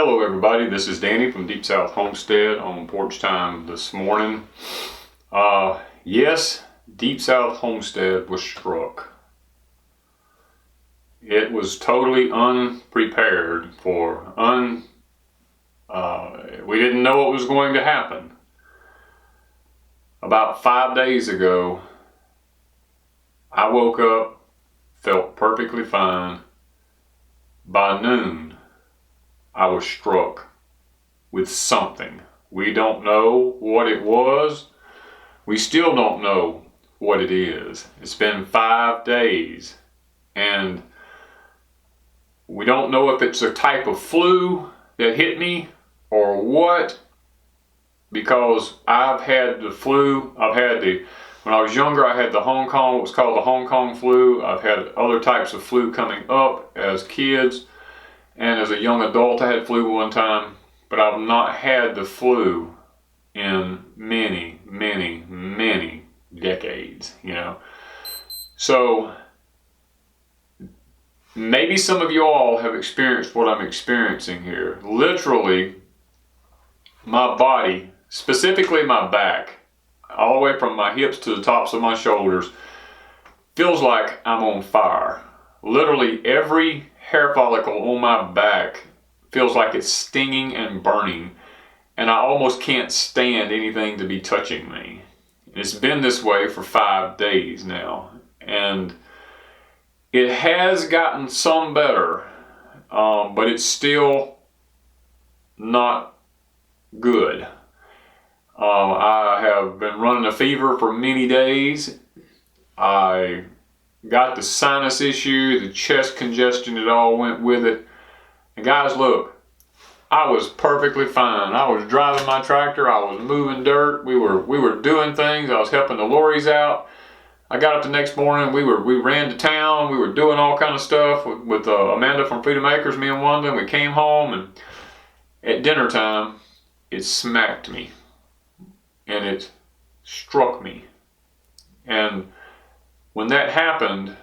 Hello everybody, this is Danny from Deepsouth Homestead on porch time this morning. Yes, Deepsouth Homestead was struck. It was totally unprepared for, we didn't know what was going to happen. About 5 days ago, I woke up, felt perfectly fine. By noon, I was struck with something. We don't know what it was. We still don't know what it is. It's been 5 days and we don't know if it's a type of flu that hit me or what, because I've had the flu. When I was younger, I had what was called the Hong Kong flu. I've had other types of flu coming up as kids. And as a young adult, I had flu one time, but I've not had the flu in many, many, many decades, So maybe some of you all have experienced what I'm experiencing here. Literally, my body, specifically my back, all the way from my hips to the tops of my shoulders, feels like I'm on fire. Literally every hair follicle on my back feels like it's stinging and burning, and I almost can't stand anything to be touching me. It's been this way for 5 days now, and it has gotten some better, but it's still not good. I have been running a fever for many days. I got the sinus issue, the chest congestion, it all went with it. And guys, look, I was perfectly fine. I was driving my tractor, I was moving dirt, we were doing things, I was helping the lorries out. I got up the next morning, we ran to town, we were doing all kind of stuff with Amanda from Freedom Acres, me and Wanda, and we came home, and at dinner time, it smacked me. And it struck me. And when that happened,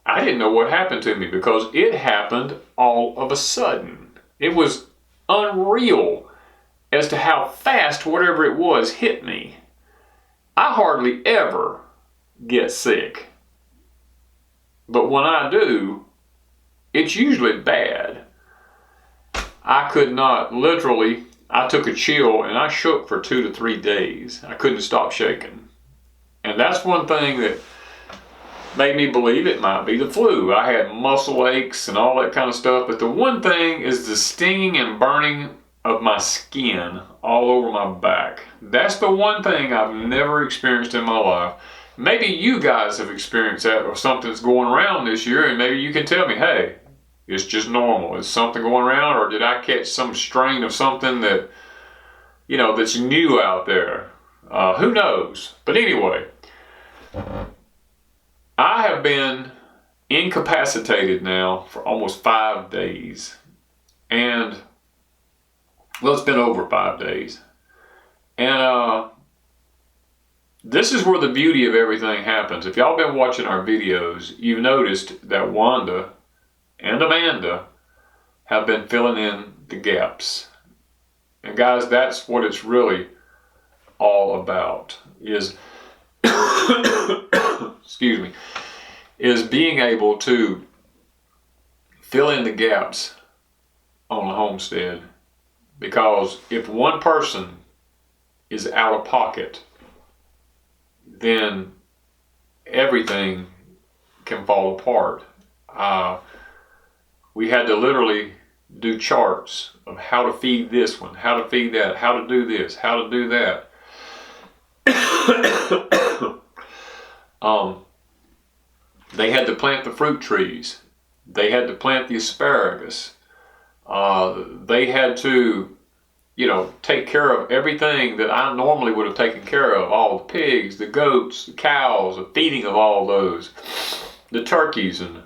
I didn't know what happened to me, because it happened all of a sudden. It was unreal as to how fast whatever it was hit me. I hardly ever get sick. But when I do, it's usually bad. I could not, literally, I took a chill and I shook for 2 to 3 days. I couldn't stop shaking. And that's one thing that made me believe it might be the flu. I had muscle aches and all that kind of stuff. But the one thing is the stinging and burning of my skin all over my back. That's the one thing I've never experienced in my life. Maybe you guys have experienced that, or something's going around this year, and maybe you can tell me, hey, it's just normal. Is something going around, or did I catch some strain of something that, that's new out there? Who knows? But anyway, I have been incapacitated now for almost 5 days. And, well, it's been over 5 days. And this is where the beauty of everything happens. If y'all been watching our videos, you've noticed that Wanda and Amanda have been filling in the gaps. And guys, that's what it's really all about, is excuse me, is being able to fill in the gaps on a homestead. Because if one person is out of pocket, then everything can fall apart. We had to literally do charts of how to feed this one, how to feed that, how to do this, how to do that. They had to plant the fruit trees. They had to plant the asparagus. They had to, take care of everything that I normally would have taken care of. All the pigs, the goats, the cows, the feeding of all those, the turkeys, and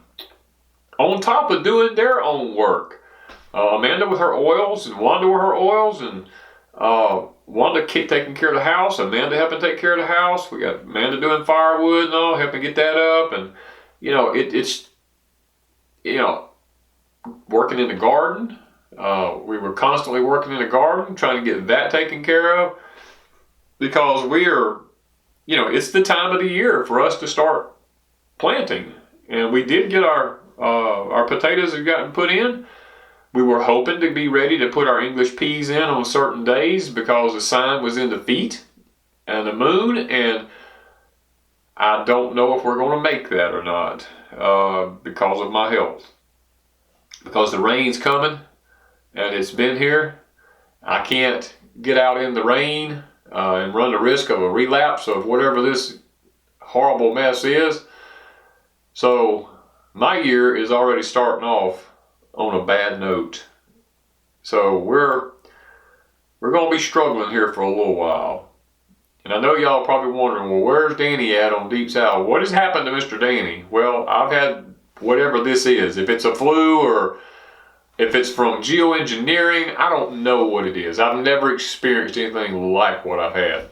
on top of doing their own work. Amanda with her oils, and Wanda with her oils, and Wanda taking care of the house, Amanda helping take care of the house. We got Amanda doing firewood and all, helping get that up, and it's working in the garden. We were constantly working in the garden, trying to get that taken care of, because it's the time of the year for us to start planting. And we did get our potatoes have gotten put in. We were hoping to be ready to put our English peas in on certain days because the sign was in the feet and the moon, and I don't know if we're going to make that or not because of my health. Because the rain's coming and it's been here. I can't get out in the rain and run the risk of a relapse of whatever this horrible mess is. So my year is already starting off on a bad note. So we're going to be struggling here for a little while. And I know y'all are probably wondering, well, where's Danny at on Deepsouth? What has happened to Mr. Danny? Well, I've had whatever this is. If it's a flu or if it's from geoengineering, I don't know what it is. I've never experienced anything like what I've had.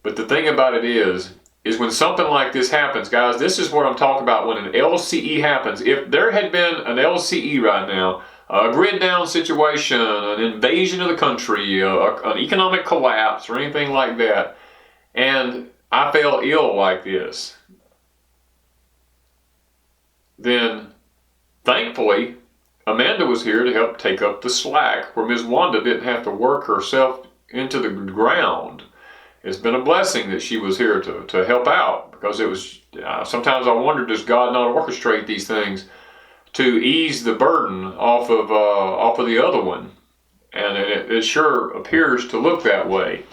But the thing about it is when something like this happens, guys, this is what I'm talking about when an LCE happens. If there had been an LCE right now, a grid down situation, an invasion of the country, an economic collapse or anything like that, and I fell ill like this, then thankfully Amanda was here to help take up the slack where Ms. Wanda didn't have to work herself into the ground. It's been a blessing that she was here to help out, because it was sometimes I wonder, does God not orchestrate these things to ease the burden off of the other one? And it sure appears to look that way.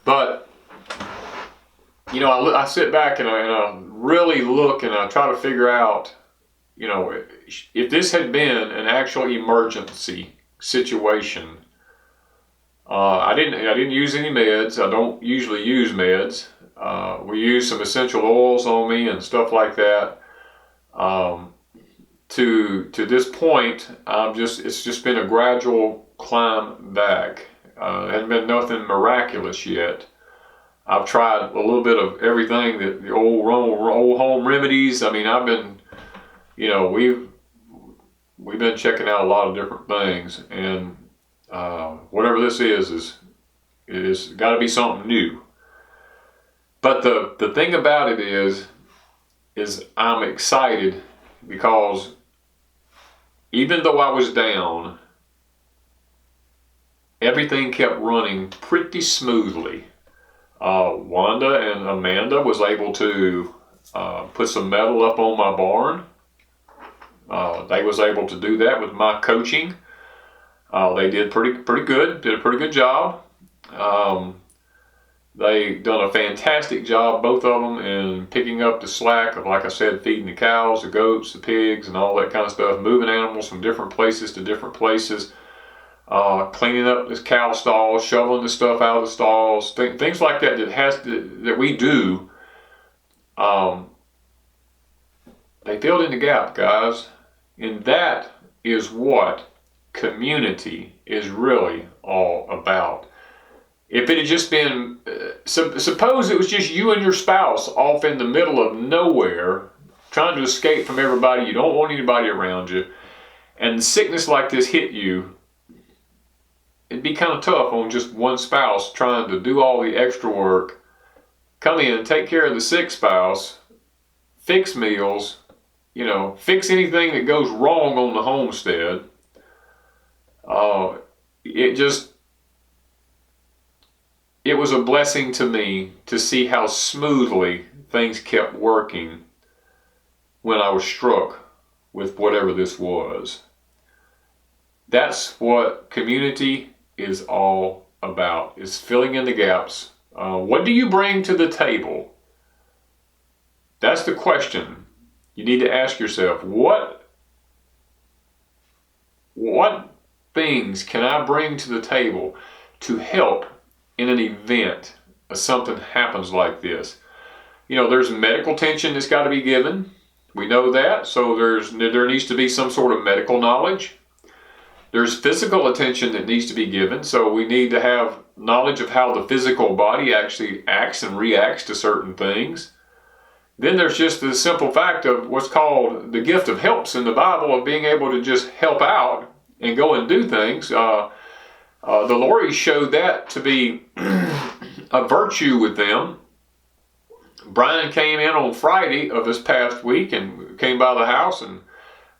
But I sit back and I really look and I try to figure out, if this had been an actual emergency situation. I didn't use any meds. I don't usually use meds. We use some essential oils on me and stuff like that. To this point, it's just been a gradual climb back. It hasn't been nothing miraculous yet. I've tried a little bit of everything, that the old home remedies. I mean, I've been, we've been checking out a lot of different things, and whatever this is got to be something new. But the thing about it is I'm excited, because even though I was down, everything kept running pretty smoothly. Wanda and Amanda was able to put some metal up on my barn. They was able to do that with my coaching. They did pretty good. Did a pretty good job. They done a fantastic job, both of them, in picking up the slack of, like I said, feeding the cows, the goats, the pigs, and all that kind of stuff, moving animals from different places to different places, cleaning up this cow stalls, shoveling the stuff out of the stalls, things like that that we do. They filled in the gap, guys, and that is what community is really all about. If it had just been, suppose it was just you and your spouse off in the middle of nowhere, trying to escape from everybody, you don't want anybody around you, and sickness like this hit you, it'd be kind of tough on just one spouse trying to do all the extra work, come in, take care of the sick spouse, fix meals, fix anything that goes wrong on the homestead. It was a blessing to me to see how smoothly things kept working when I was struck with whatever this was. That's what community is all about, is filling in the gaps. What do you bring to the table? That's the question you need to ask yourself. What things can I bring to the table to help in an event if something happens like this? There's medical attention that's got to be given. We know that. So there needs to be some sort of medical knowledge. There's physical attention that needs to be given. So we need to have knowledge of how the physical body actually acts and reacts to certain things. Then there's just the simple fact of what's called the gift of helps in the Bible, of being able to just help out and go and do things. The Lorries showed that to be a virtue with them. Brian came in on Friday of this past week and came by the house, and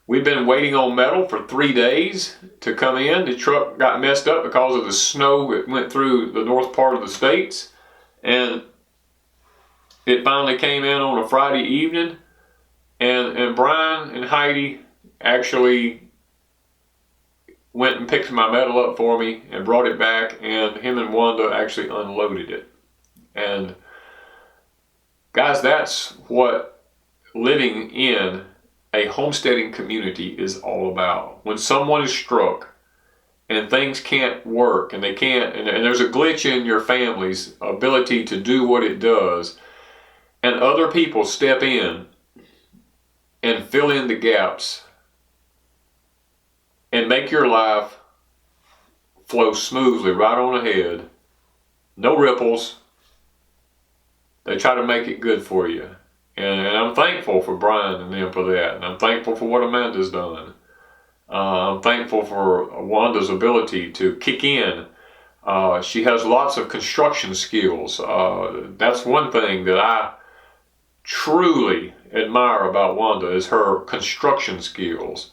we've been waiting on metal for 3 days to come in. The truck got messed up because of the snow that went through the north part of the states, and it finally came in on a Friday evening, and Brian and Heidi actually went and picked my metal up for me and brought it back, and him and Wanda actually unloaded it. And guys, that's what living in a homesteading community is all about. When someone is struck and things can't work and they can't, and there's a glitch in your family's ability to do what it does, and other people step in and fill in the gaps and make your life flow smoothly right on ahead, no ripples. They try to make it good for you. And I'm thankful for Brian and them for that. And I'm thankful for what Amanda's done. I'm thankful for Wanda's ability to kick in. She has lots of construction skills. That's one thing that I truly admire about Wanda is her construction skills.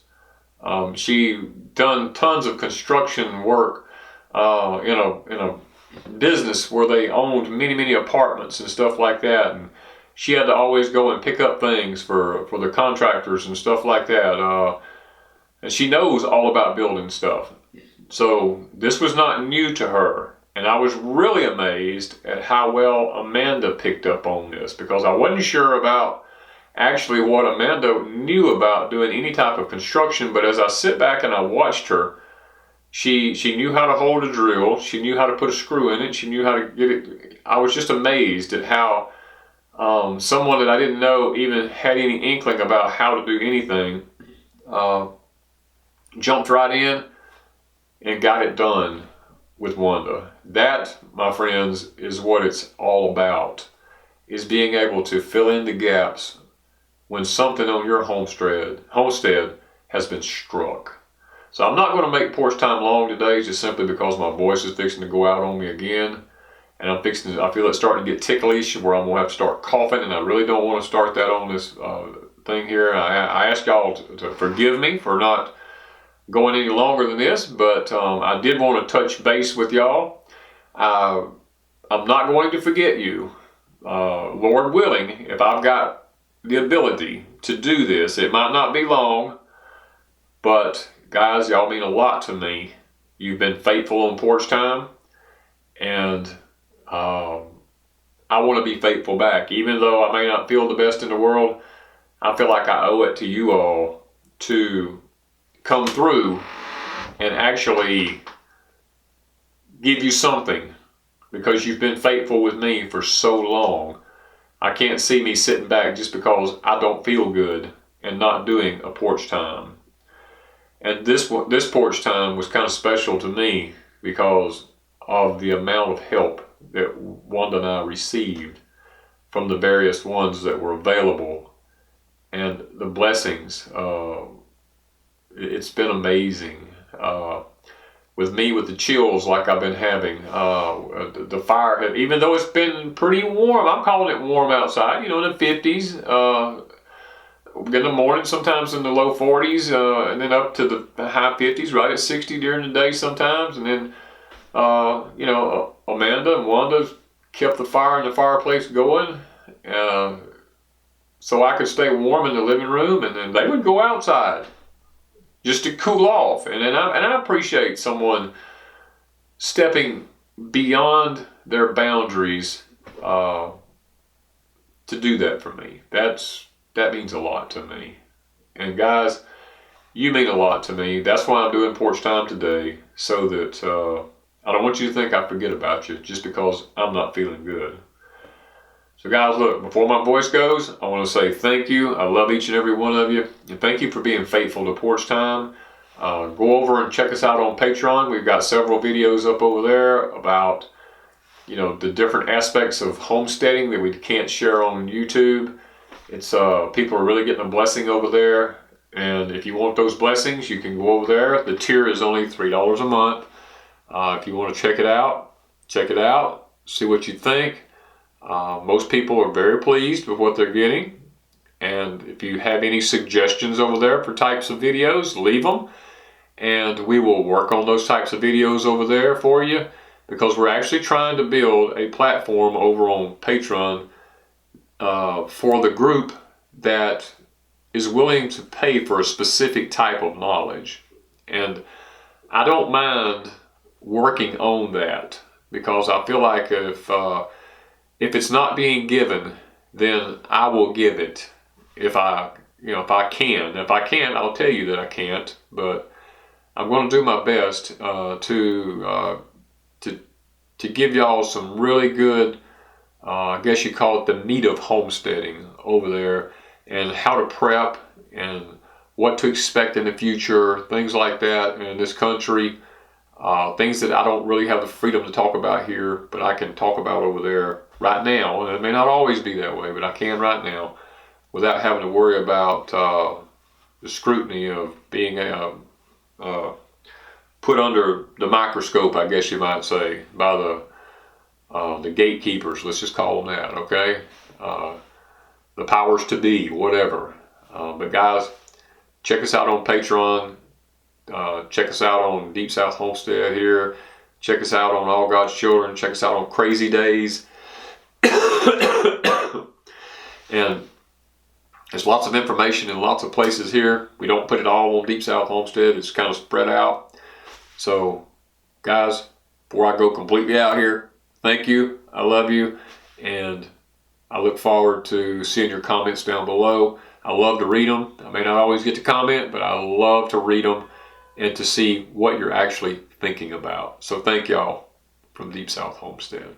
She done tons of construction work in a business where they owned many apartments and stuff like that, and she had to always go and pick up things for the contractors and stuff like that, and she knows all about building stuff. So this was not new to her, and I was really amazed at how well Amanda picked up on this, because I wasn't sure about actually what Amanda knew about doing any type of construction, but as I sit back and I watched her, she knew how to hold a drill, she knew how to put a screw in it, she knew how to get it. I was just amazed at how someone that I didn't know even had any inkling about how to do anything jumped right in and got it done with Wanda. That, my friends, is what it's all about, is being able to fill in the gaps when something on your homestead has been struck. So I'm not going to make porch time long today, just simply because my voice is fixing to go out on me again. And I feel it starting to get ticklish where I'm going to have to start coughing, and I really don't want to start that on this thing here. I ask y'all to forgive me for not going any longer than this, but I did want to touch base with y'all. I'm not going to forget you. Lord willing, if I've got the ability to do this, it might not be long, but guys, y'all mean a lot to me. You've been faithful on porch time, and I want to be faithful back. Even though I may not feel the best in the world, I feel like I owe it to you all to come through and actually give you something, because you've been faithful with me for so long. I can't see me sitting back just because I don't feel good and not doing a porch time. And this porch time was kind of special to me because of the amount of help that Wanda and I received from the various ones that were available, and the blessings. It's been amazing. With the chills like I've been having, the fire, even though it's been pretty warm, I'm calling it warm outside, in the 50s, in the morning, sometimes in the low 40s, and then up to the high 50s, right at 60 during the day sometimes. And then, Amanda and Wanda kept the fire in the fireplace going, so I could stay warm in the living room, and then they would go outside just to cool off. And I appreciate someone stepping beyond their boundaries to do that for me. That means a lot to me. And guys, you mean a lot to me. That's why I'm doing porch time today, so that I don't want you to think I forget about you just because I'm not feeling good. So guys, look, before my voice goes, I want to say thank you. I love each and every one of you. And thank you for being faithful to porch time. Go over and check us out on Patreon. We've got several videos up over there about, the different aspects of homesteading that we can't share on YouTube. It's people are really getting a blessing over there. And if you want those blessings, you can go over there. The tier is only $3 a month. If you want to check it out, see what you think. Most people are very pleased with what they're getting. And if you have any suggestions over there for types of videos, leave them. And we will work on those types of videos over there for you, because we're actually trying to build a platform over on Patreon for the group that is willing to pay for a specific type of knowledge. And I don't mind working on that, because I feel like if it's not being given, then I will give it if I can. If I can't, I'll tell you that I can't, but I'm going to do my best to give y'all some really good, I guess you call it the meat of homesteading over there, and how to prep and what to expect in the future, things like that in this country, things that I don't really have the freedom to talk about here, but I can talk about over there right now. And it may not always be that way, but I can right now without having to worry about the scrutiny of being put under the microscope, I guess you might say, by the gatekeepers. Let's just call them that, okay? The powers to be, whatever. But guys, check us out on Patreon. Check us out on Deepsouth Homestead here. Check us out on All God's Children. Check us out on Crazy Days. And there's lots of information in lots of places here. We don't put it all on Deepsouth Homestead. It's kind of spread out. So, guys, before I go completely out here, thank you. I love you. And I look forward to seeing your comments down below. I love to read them. I may not always get to comment, but I love to read them and to see what you're actually thinking about. So thank y'all from Deepsouth Homestead.